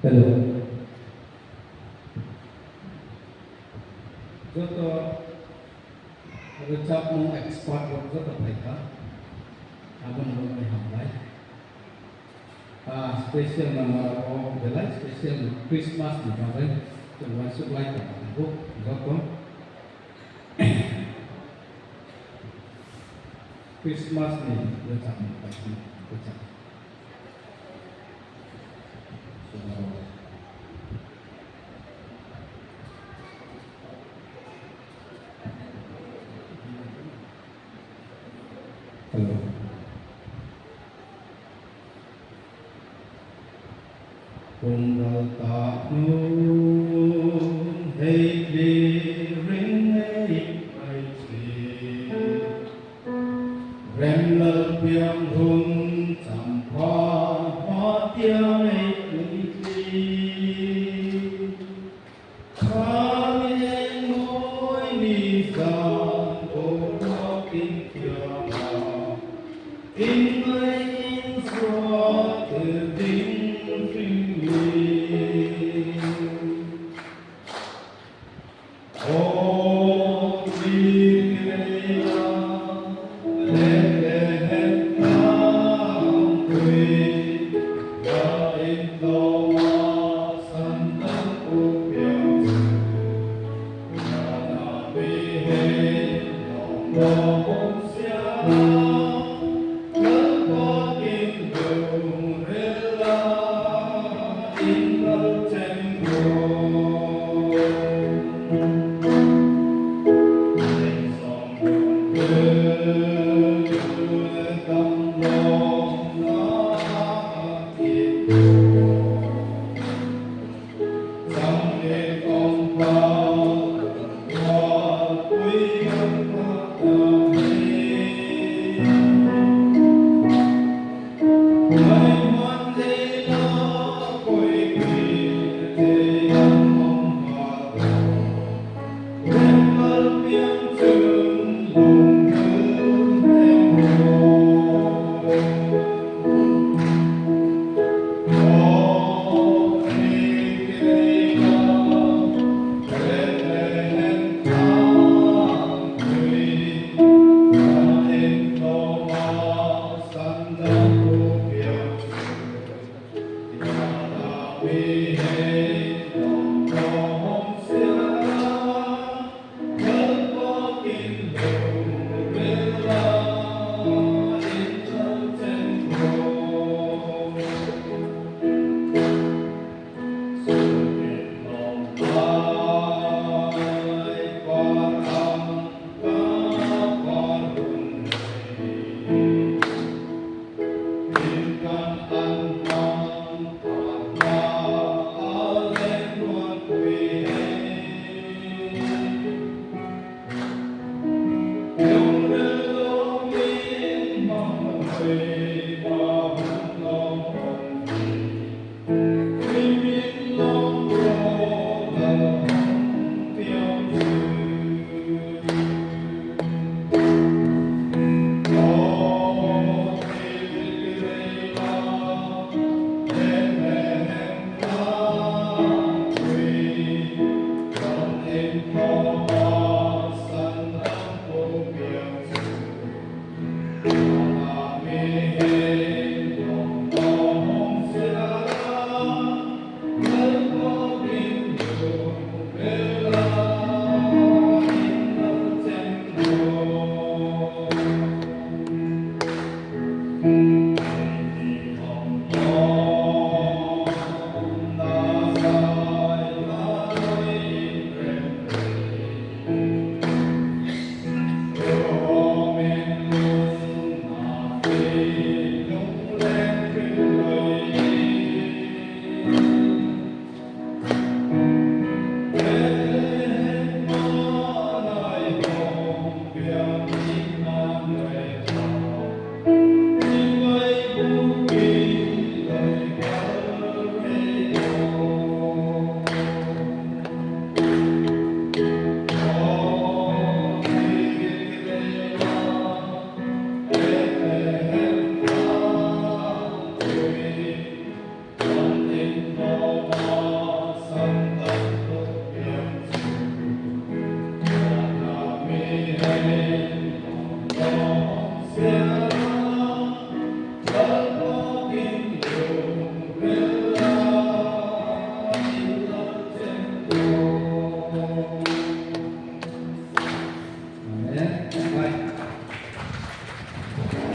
Hello. Joto recap mong expert joto mereka abang may hamlay. Special nama orang belai special Christmas di kemarin termasuk lain tak joto Christmas ni recap pasti recap. Hello. Tunggal tak nun hey di ring hey ai chi rem lơ biang hun cham pha hoa tia hey chi khang en ngôi ni sa ô lo kinh kia in người in xóa từ tình Oh ตุ